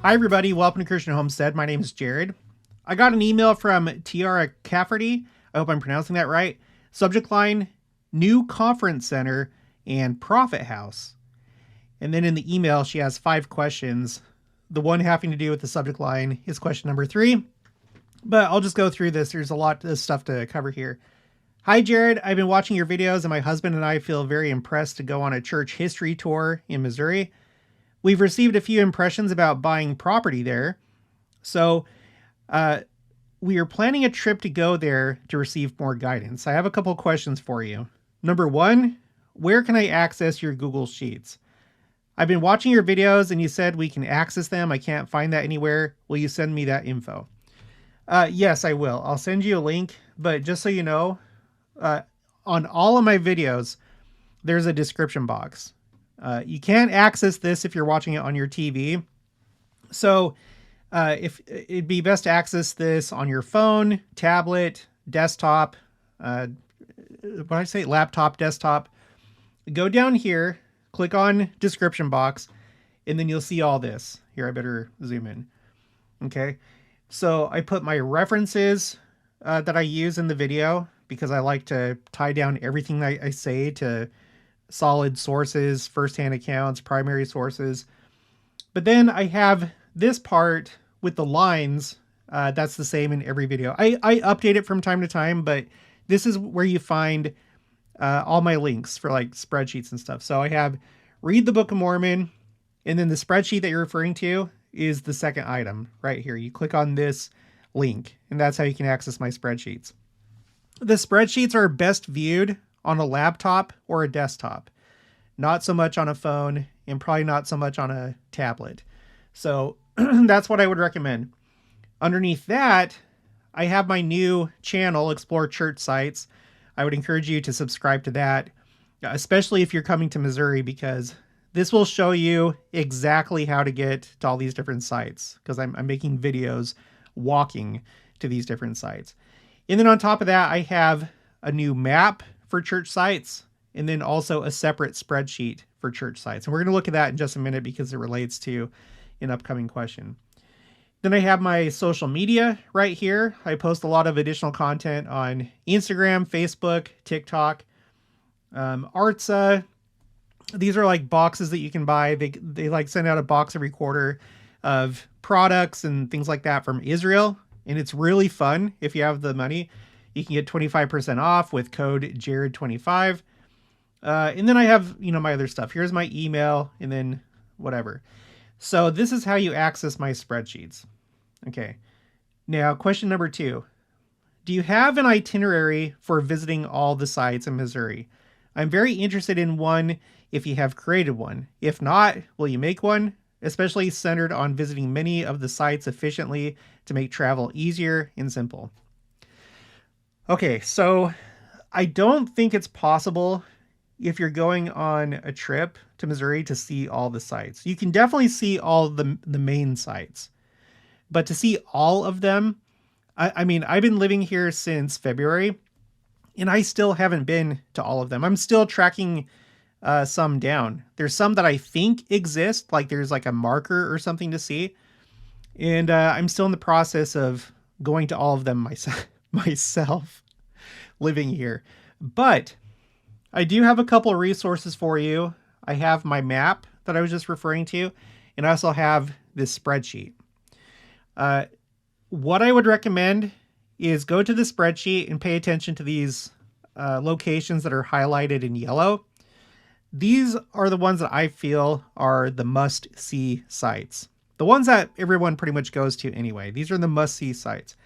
Hi, everybody. Welcome to Christian Homestead. My name is Jared. I got an email from Tiara Cafferty. I hope I'm pronouncing that right. Subject line, new conference center and profit house. And then in the email, she has 5 questions. The one having to do with the subject line is question number 3. But I'll just go through this. There's a lot of stuff to cover here. Hi, Jared. I've been watching your videos and my husband and I feel very impressed to go on a church history tour in Missouri. We've received a few impressions about buying property there. So we are planning a trip to go there to receive more guidance. I have a couple questions for you. Number 1, where can I access your Google Sheets? I've been watching your videos and you said we can access them. I can't find that anywhere. Will you send me that info? Yes, I will. I'll send you a link, but just so you know, on all of my videos, there's a description box. You can't access this if you're watching it on your TV. So if it'd be best to access this on your phone, tablet, desktop, laptop, desktop, go down here, click on description box, and then you'll see all this. Here, I better zoom in. Okay. So I put my references that I use in the video because I like to tie down everything I say to solid sources, firsthand accounts, primary sources. But then I have this part with the lines. That's the same in every video. I update it from time to time, but this is where you find all my links for like spreadsheets and stuff. So I have read the Book of Mormon, and then the spreadsheet that you're referring to is the second item right here. You click on this link, and that's how you can access my spreadsheets. The spreadsheets are best viewed on a laptop or a desktop, not so much on a phone and probably not so much on a tablet. So that's what I would recommend. Underneath that, I have my new channel, Explore Church Sites. I would encourage you to subscribe to that, especially if you're coming to Missouri, because this will show you exactly how to get to all these different sites, because I'm making videos walking to these different sites. And then on top of that, I have a new map for church sites, and then also a separate spreadsheet for church sites. And we're going to look at that in just a minute because it relates to an upcoming question. Then I have my social media right here. I post a lot of additional content on Instagram, Facebook, TikTok, Artza. These are like boxes that you can buy. They like send out a box every quarter of products and things like that from Israel. And it's really fun. If you have the money, you can get 25% off with code Jared25. And then I have, my other stuff. Here's my email and then whatever. So this is how you access my spreadsheets. Okay. Now, question number 2. Do you have an itinerary for visiting all the sites in Missouri? I'm very interested in one if you have created one. If not, will you make one? Especially centered on visiting many of the sites efficiently to make travel easier and simple. Okay, so I don't think it's possible if you're going on a trip to Missouri to see all the sites. You can definitely see all the main sites, but to see all of them, I mean, I've been living here since February, and I still haven't been to all of them. I'm still tracking some down. There's some that I think exist, like there's like a marker or something to see, and I'm still in the process of going to all of them myself living here. But I do have a couple of resources for you. I have my map that I was just referring to, and I also have this spreadsheet. What I would recommend is go to the spreadsheet and pay attention to these locations that are highlighted in yellow. These are the ones that I feel are the must-see sites. The ones that everyone pretty much goes to anyway. These are the must-see sites.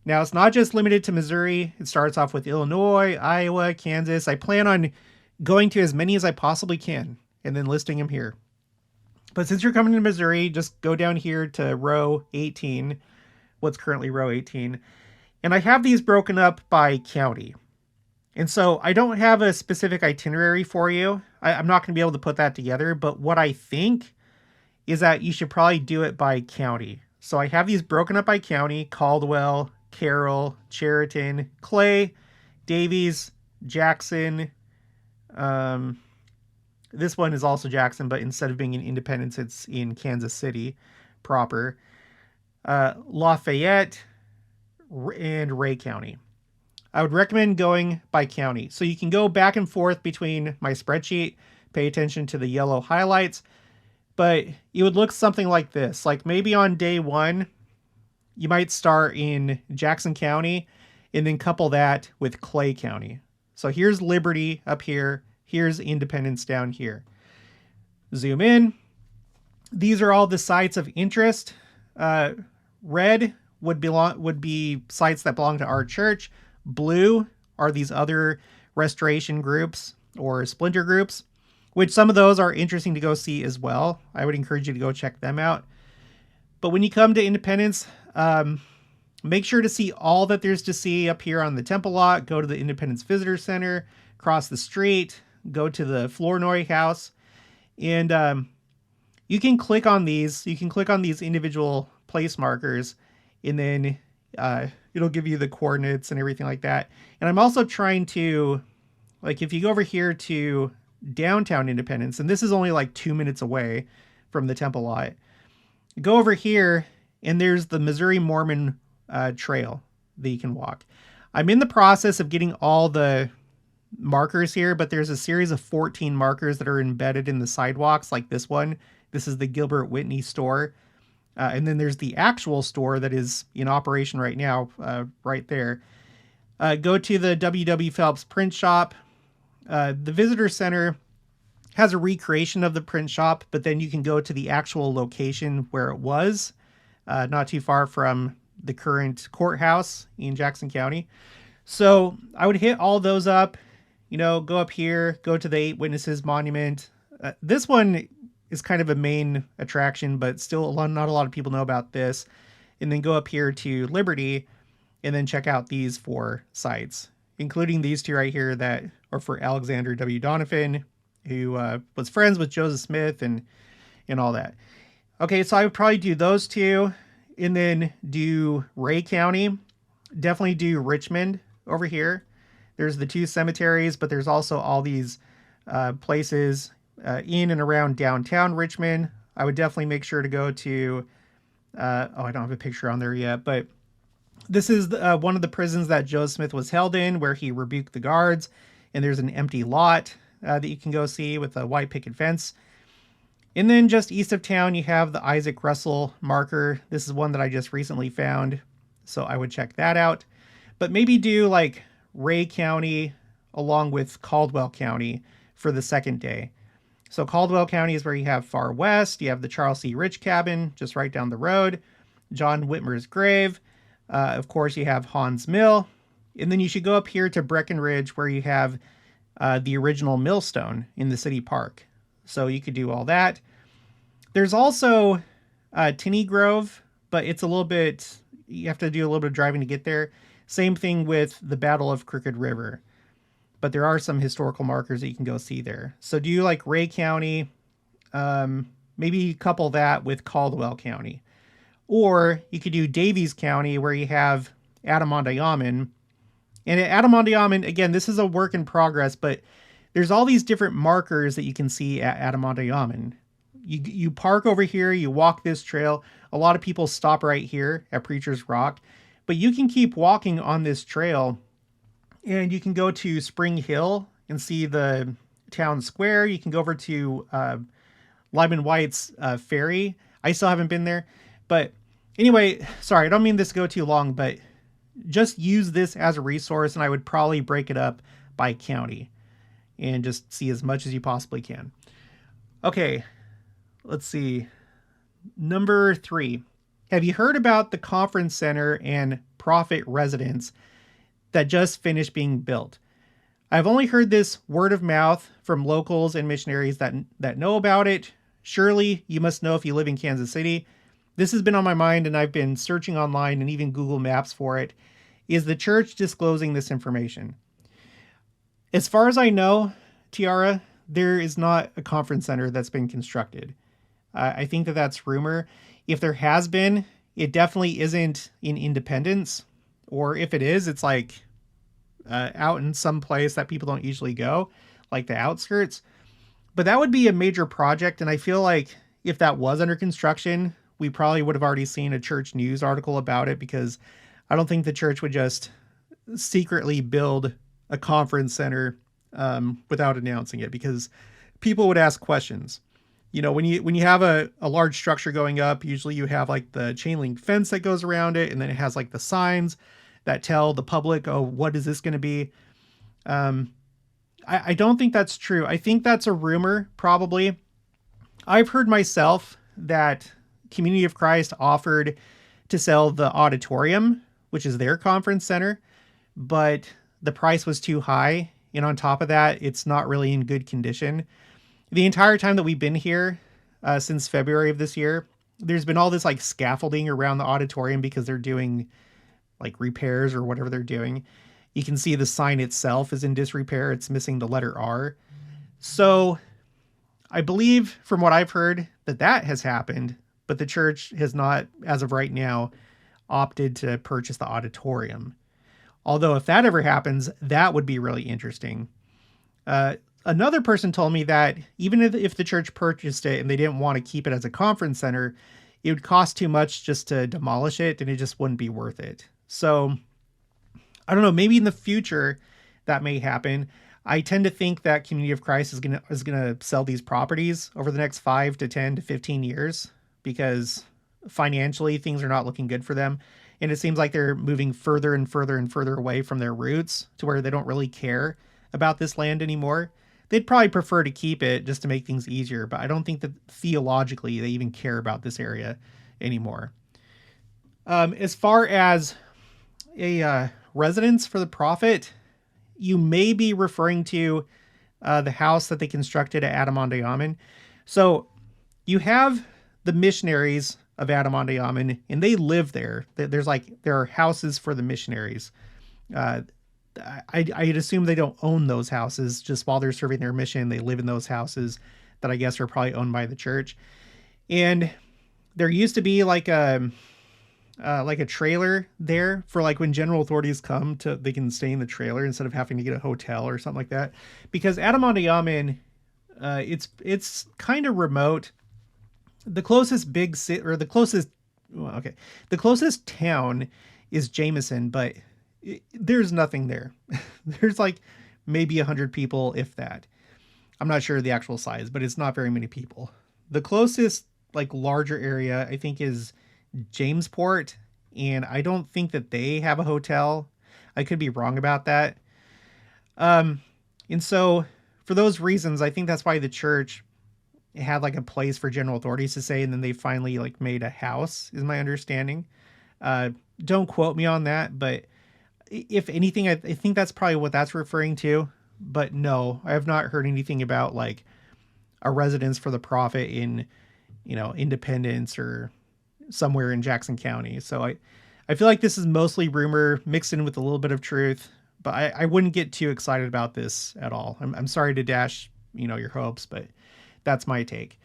Now, it's not just limited to Missouri. It starts off with Illinois, Iowa, Kansas. I plan on going to as many as I possibly can and then listing them here. But since you're coming to Missouri, just go down here to row 18, what's currently row 18. And I have these broken up by county. And so I don't have a specific itinerary for you. I'm not going to be able to put that together. But what I think is that you should probably do it by county. So I have these broken up by county: Caldwell, Carroll, Chariton, Clay, Davies, Jackson, This one is also Jackson, but instead of being in Independence, it's in Kansas City. proper, Lafayette, and Ray County. I would recommend going by county. So you can go back and forth between my spreadsheet, pay attention to the yellow highlights, but it would look something like this. Like maybe on day 1, you might start in Jackson County and then couple that with Clay County. So here's Liberty up here. Here's Independence down here. Zoom in. These are all the sites of interest. Red would be sites that belong to our church. Blue are these other restoration groups or splinter groups, which some of those are interesting to go see as well. I would encourage you to go check them out. But when you come to Independence, make sure to see all that there's to see up here on the Temple lot. Go to the Independence Visitor Center, cross the street, go to the Flournoy House, and you can click on these. You can click on these individual place markers, and then it'll give you the coordinates and everything like that. And I'm also trying to, like, if you go over here to downtown Independence, and this is only like 2 minutes away from the Temple lot, go over here, and there's the Missouri Mormon trail that you can walk. I'm in the process of getting all the markers here, but there's a series of 14 markers that are embedded in the sidewalks, like this one. This is the Gilbert Whitney store. And then there's the actual store that is in operation right now, right there. Go to the W.W. Phelps print shop. The visitor center has a recreation of the print shop, but then you can go to the actual location where it was, not too far from the current courthouse in Jackson County. So I would hit all those up, go up here, go to the 8 Witnesses Monument. This one is kind of a main attraction, but still not a lot of people know about this. And then go up here to Liberty and then check out these 4 sites, including these 2 right here that are for Alexander W. Donovan, who was friends with Joseph Smith and all that. Okay, so I would probably do those 2 and then do Ray County. Definitely do Richmond over here. There's the 2 cemeteries, but there's also all these places in and around downtown Richmond. I would definitely make sure to go to, I don't have a picture on there yet, but this is one of the prisons that Joseph Smith was held in, where he rebuked the guards, and there's an empty lot that you can go see with a white picket fence. And then just east of town, you have the Isaac Russell marker. This is one that I just recently found, so I would check that out. But maybe do like Ray County along with Caldwell County for the second day. So Caldwell County is where you have Far West. You have the Charles C. Rich cabin just right down the road. John Whitmer's grave. Of course, you have Hans Mill. And then you should go up here to Breckenridge, where you have the original millstone in the city park. So you could do all that. There's also Tinney Grove, but it's a little bit, you have to do a little bit of driving to get there. Same thing with the Battle of Crooked River. But there are some historical markers that you can go see there. So do like Ray County, maybe couple that with Caldwell County. Or you could do Davies County, where you have Adamonte-Yaman. And at Adamonte-Yaman, again, this is a work in progress, but there's all these different markers that you can see at Adamonte-Yaman. You park over here, you walk this trail. A lot of people stop right here at Preacher's Rock, but you can keep walking on this trail, and you can go to Spring Hill and see the town square. You can go over to Lyman White's ferry. I still haven't been there, but anyway, sorry, I don't mean this to go too long, but just use this as a resource, and I would probably break it up by county and just see as much as you possibly can. Okay, let's see. Number 3. Have you heard about the conference center and prophet residence that just finished being built? I've only heard this word of mouth from locals and missionaries that know about it. Surely you must know if you live in Kansas City. This has been on my mind, and I've been searching online and even Google Maps for it. Is the church disclosing this information? As far as I know, Tiara, there is not a conference center that's been constructed. I think that's rumor. If there has been, it definitely isn't in Independence. Or if it is, it's like out in some place that people don't usually go, like the outskirts. But that would be a major project, and I feel like if that was under construction, we probably would have already seen a church news article about it, because I don't think the church would just secretly build a conference center without announcing it, because people would ask questions. When you have a large structure going up, usually you have like the chain link fence that goes around it, and then it has like the signs that tell the public, oh, what is this going to be? I don't think that's true. I think that's a rumor, probably. I've heard myself that Community of Christ offered to sell the Auditorium, which is their conference center, but the price was too high. And on top of that, it's not really in good condition. The entire time that we've been here, since February of this year, there's been all this like scaffolding around the auditorium because they're doing like repairs or whatever they're doing. You can see the sign itself is in disrepair. It's missing the letter R. So I believe from what I've heard that has happened, but the church has not, as of right now, opted to purchase the auditorium. Although if that ever happens, that would be really interesting. Another person told me that even if the church purchased it and they didn't want to keep it as a conference center, it would cost too much just to demolish it, and it just wouldn't be worth it. So I don't know, maybe in the future that may happen. I tend to think that Community of Christ is gonna sell these properties over the next 5 to 10 to 15 years, because financially things are not looking good for them. And it seems like they're moving further and further and further away from their roots to where they don't really care about this land anymore. They'd probably prefer to keep it just to make things easier, but I don't think that theologically they even care about this area anymore. As far as a residence for the prophet, you may be referring to the house that they constructed at Adamonte-Ammon. So you have the missionaries of Adamonte-Ammon, and they live there. There are houses for the missionaries. I'd assume they don't own those houses. Just while they're serving their mission, they live in those houses that I guess are probably owned by the church. And there used to be like a trailer there for like when general authorities come to, they can stay in the trailer instead of having to get a hotel or something like that. Because Adamonte-Ammon, it's kind of remote. The closest big city, or the closest town is Jameson, but there's nothing there. There's like maybe 100 people, if that. I'm not sure the actual size, but it's not very many people. The closest like larger area I think is Jamesport, and I don't think that they have a hotel. I could be wrong about that. And so for those reasons, I think that's why the church had like a place for general authorities to stay, and then they finally like made a house, is my understanding. Don't quote me on that, but if anything, I think that's probably what that's referring to. But no, I have not heard anything about like a residence for the prophet in, Independence or somewhere in Jackson County. So I feel like this is mostly rumor mixed in with a little bit of truth, but I wouldn't get too excited about this at all. I'm sorry to dash, your hopes, but that's my take.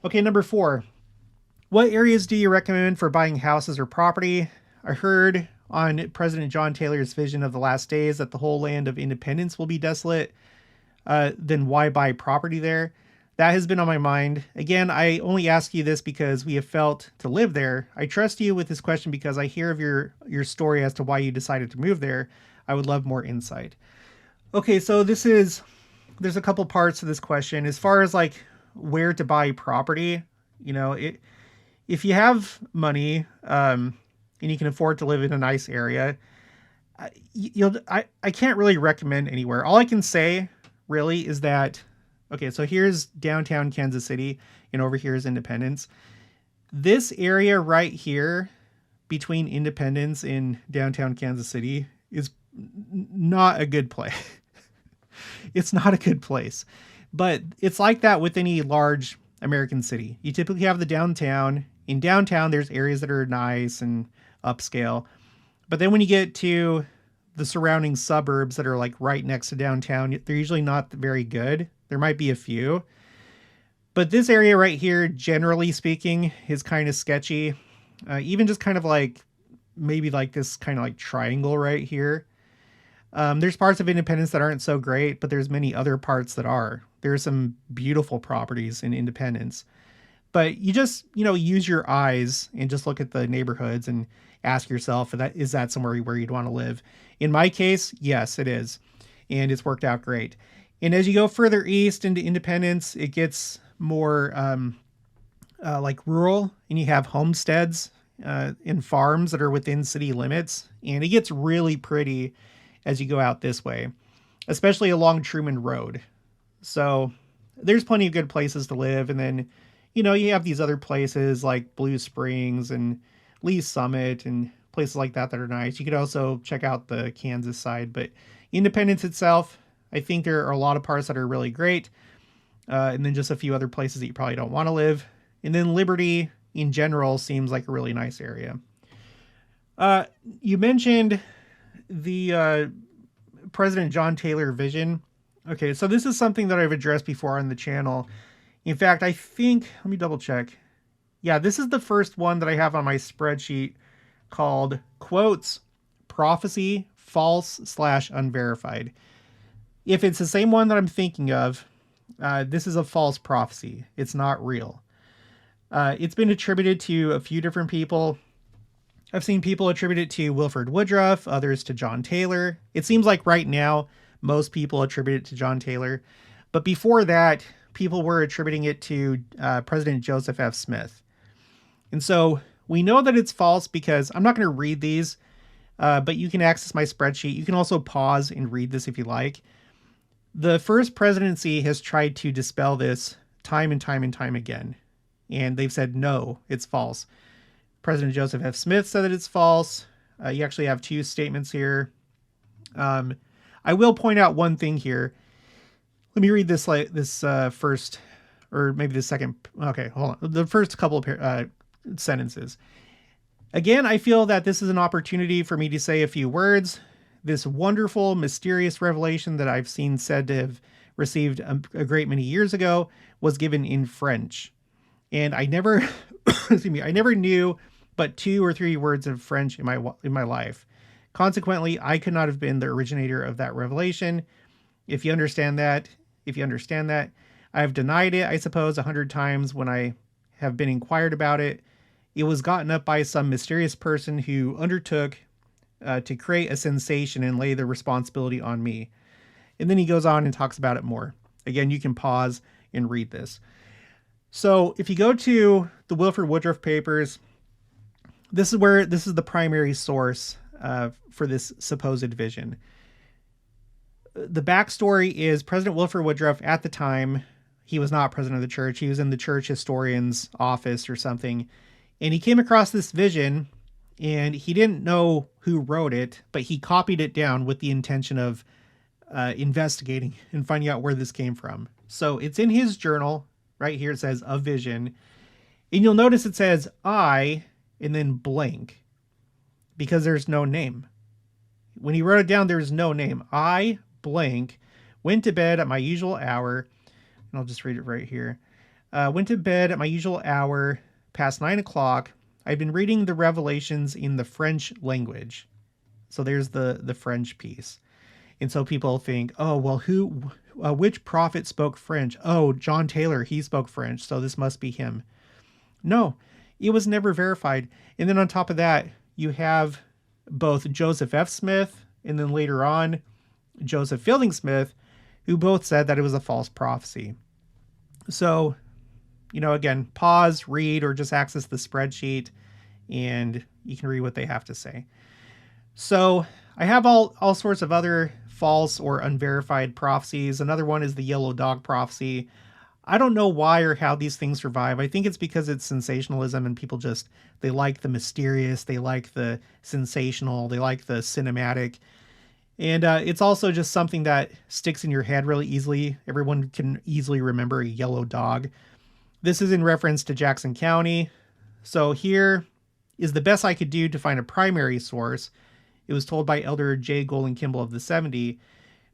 Okay, number 4. What areas do you recommend for buying houses or property? I heard on President John Taylor's vision of the last days that the whole land of Independence will be desolate. Then why buy property there? That has been on my mind. Again, I only ask you this because we have felt to live there. I trust you with this question because I hear of your story as to why you decided to move there. I would love more insight. Okay, so there's a couple parts to this question. As far as like where to buy property, if you have money, and you can afford to live in a nice area, I can't really recommend anywhere. All I can say really is that, okay, so here's downtown Kansas City, and over here is Independence. This area right here between Independence and downtown Kansas City is not a good place. It's not a good place, but it's like that with any large American city. You typically have the downtown. In downtown, there's areas that are nice and upscale, but then when you get to the surrounding suburbs that are like right next to downtown, they're usually not very good. There might be a few, but this area right here, generally speaking, is kind of sketchy. Even just kind of like maybe like this kind of like triangle right here. There's parts of Independence that aren't so great, but there's many other parts that are. There are some beautiful properties in Independence. But you just, use your eyes and just look at the neighborhoods and ask yourself, is that somewhere where you'd want to live? In my case, yes, it is. And it's worked out great. And as you go further east into Independence, it gets more like rural, and you have homesteads and farms that are within city limits. And it gets really pretty as you go out this way, especially along Truman Road. So there's plenty of good places to live. And then, you have these other places like Blue Springs and Lee Summit and places like that are nice. You could also check out the Kansas side, but Independence itself, I think there are a lot of parts that are really great. And then just a few other places that you probably don't want to live. And then Liberty in general seems like a really nice area. You mentioned the President John Taylor vision. Okay, so this is something that I've addressed before on the channel. In fact, I think, let me double check. Yeah, this is the first one that I have on my spreadsheet called quotes, prophecy, false/unverified. If it's the same one that I'm thinking of, this is a false prophecy. It's not real. It's been attributed to a few different people. I've seen people attribute it to Wilford Woodruff, others to John Taylor. It seems like right now, most people attribute it to John Taylor. But before that, people were attributing it to President Joseph F. Smith. And so we know that it's false because I'm not going to read these, but you can access my spreadsheet. You can also pause and read this if you like. The first presidency has tried to dispel this time and time and time again. And they've said, no, it's false. President Joseph F. Smith said that it's false. You actually have two statements here. I will point out one thing here. Let me read this first, or maybe the second. Okay, hold on. The first couple of sentences. Again, I feel that this is an opportunity for me to say a few words. This wonderful, mysterious revelation that I've seen said to have received a great many years ago was given in French. And I never, I never knew but 2 or 3 words of French in my life. Consequently, I could not have been the originator of that revelation. If you understand that, I have denied it, I suppose, 100 times when I have been inquired about it. It was gotten up by some mysterious person who undertook to create a sensation and lay the responsibility on me. And then he goes on and talks about it more. Again, you can pause and read this. So if you go to the Wilford Woodruff papers, this is the primary source for this supposed vision. The backstory is President Wilford Woodruff, at the time, he was not president of the church. He was in the church historian's office or something. And he came across this vision, and he didn't know who wrote it, but he copied it down with the intention of investigating and finding out where this came from. So it's in his journal. Right here it says a vision. And you'll notice it says I and then blank because there's no name. When he wrote it down, there's no name. I blank went to bed at my usual hour. And I'll just read it right here. Went to bed at my usual hour past 9 o'clock. I've been reading the Revelations in the French language. So there's the French piece. And so people think, oh, well, which prophet spoke French? Oh, John Taylor, he spoke French, so this must be him. No, it was never verified. And then on top of that, you have both Joseph F. Smith and then later on Joseph Fielding Smith, who both said that it was a false prophecy. So, again, pause, read, or just access the spreadsheet, and you can read what they have to say. So I have all sorts of other false or unverified prophecies. Another one is the yellow dog prophecy. I don't know why or how these things survive. I think it's because it's sensationalism and people they like the mysterious, they like the sensational, they like the cinematic. And it's also just something that sticks in your head really easily. Everyone can easily remember a yellow dog. This is in reference to Jackson County. So here is the best I could do to find a primary source. It was told by Elder J. Golden Kimball of the 70.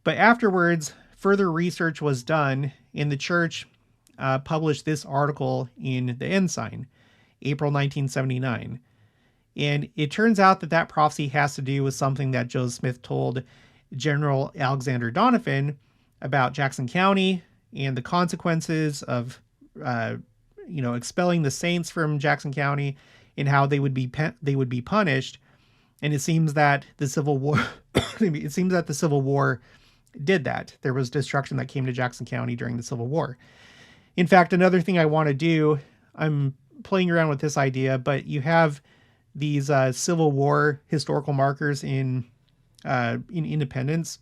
But afterwards, further research was done, and the church published this article in the Ensign, April 1979. And it turns out that prophecy has to do with something that Joseph Smith told General Alexander Donovan about Jackson County and the consequences of expelling the saints from Jackson County and how they would be punished. And it seems that the Civil War, did that. There was destruction that came to Jackson County during the Civil War. In fact, another thing I want to do, I'm playing around with this idea, but you have these Civil War historical markers in Independence.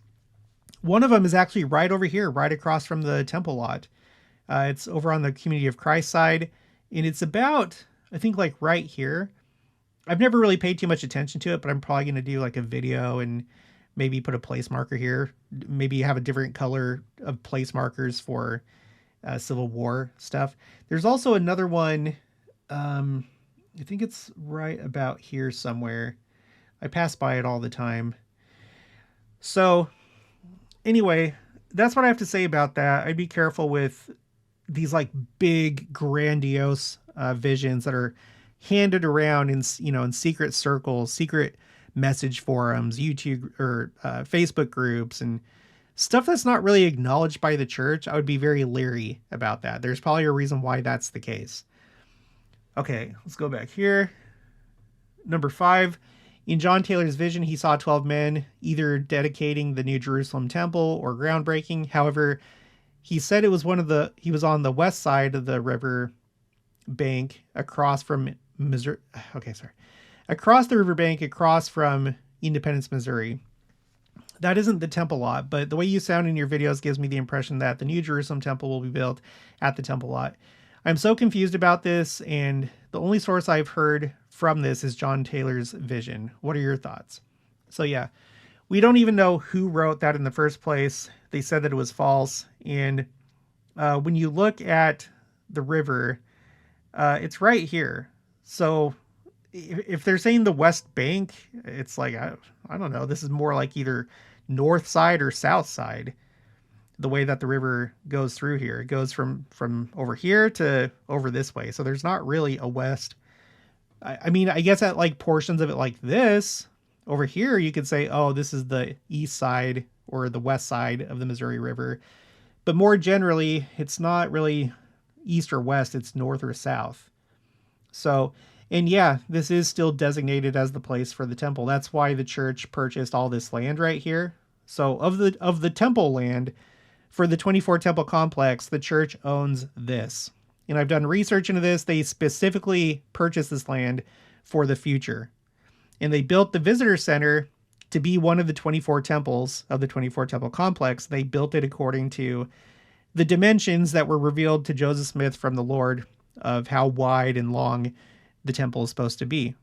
One of them is actually right over here, right across from the temple lot. It's over on the Community of Christ side, and it's about, I think, like right here. I've never really paid too much attention to it, but I'm probably going to do like a video and maybe put a place marker here. Maybe have a different color of place markers for Civil War stuff. There's also another one. I think it's right about here somewhere. I pass by it all the time. So anyway, that's what I have to say about that. I'd be careful with these like big, grandiose visions that are handed around in secret circles, secret message forums, YouTube or Facebook groups, and stuff that's not really acknowledged by the church. I would be very leery about that. There's probably a reason why that's the case. Okay, let's go back here. Number 5, in John Taylor's vision, he saw 12 men either dedicating the New Jerusalem temple or groundbreaking. However, he said it was he was on the west side of the river bank across from Missouri. Okay, sorry. Across the riverbank, across from Independence, Missouri. That isn't the temple lot, but the way you sound in your videos gives me the impression that the New Jerusalem temple will be built at the temple lot. I'm so confused about this, and the only source I've heard from this is John Taylor's vision. What are your thoughts? So yeah, we don't even know who wrote that in the first place. They said that it was false. And when you look at the river, it's right here. So if they're saying the West Bank, it's like, I don't know. This is more like either north side or south side. The way that the river goes through here, it goes from over here to over this way. So there's not really a west. I mean, I guess at like portions of it like this over here, you could say, oh, this is the east side or the west side of the Missouri River. But more generally, it's not really east or west. It's north or south. So, and yeah, this is still designated as the place for the temple. That's why the church purchased all this land right here. So of the temple land, for the 24 temple complex, the church owns this. And I've done research into this. They specifically purchased this land for the future. And they built the visitor center to be one of the 24 temples of the 24 temple complex. They built it according to the dimensions that were revealed to Joseph Smith from the Lord of how wide and long the temple is supposed to be.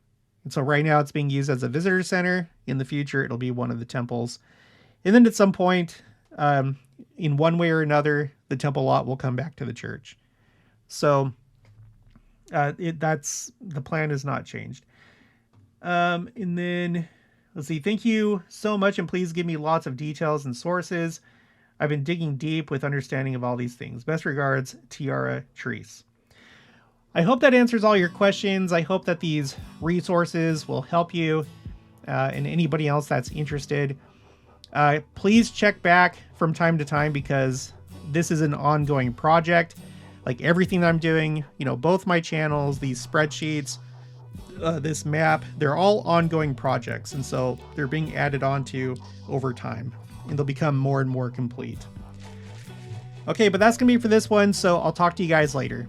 And so right now it's being used as a visitor center. In the future, it'll be one of the temples. And then at some point, in one way or another, the temple lot will come back to the church. So that's the plan has not changed. And then let's see. Thank you so much, and please give me lots of details and sources. I've been digging deep with understanding of all these things. Best regards, Tiara Treese. I hope that answers all your questions. I hope that these resources will help you and anybody else that's interested. Please check back from time to time because this is an ongoing project. Like everything that I'm doing, both my channels, these spreadsheets, this map, they're all ongoing projects. And so they're being added onto over time and they'll become more and more complete. Okay, but that's going to be for this one. So I'll talk to you guys later.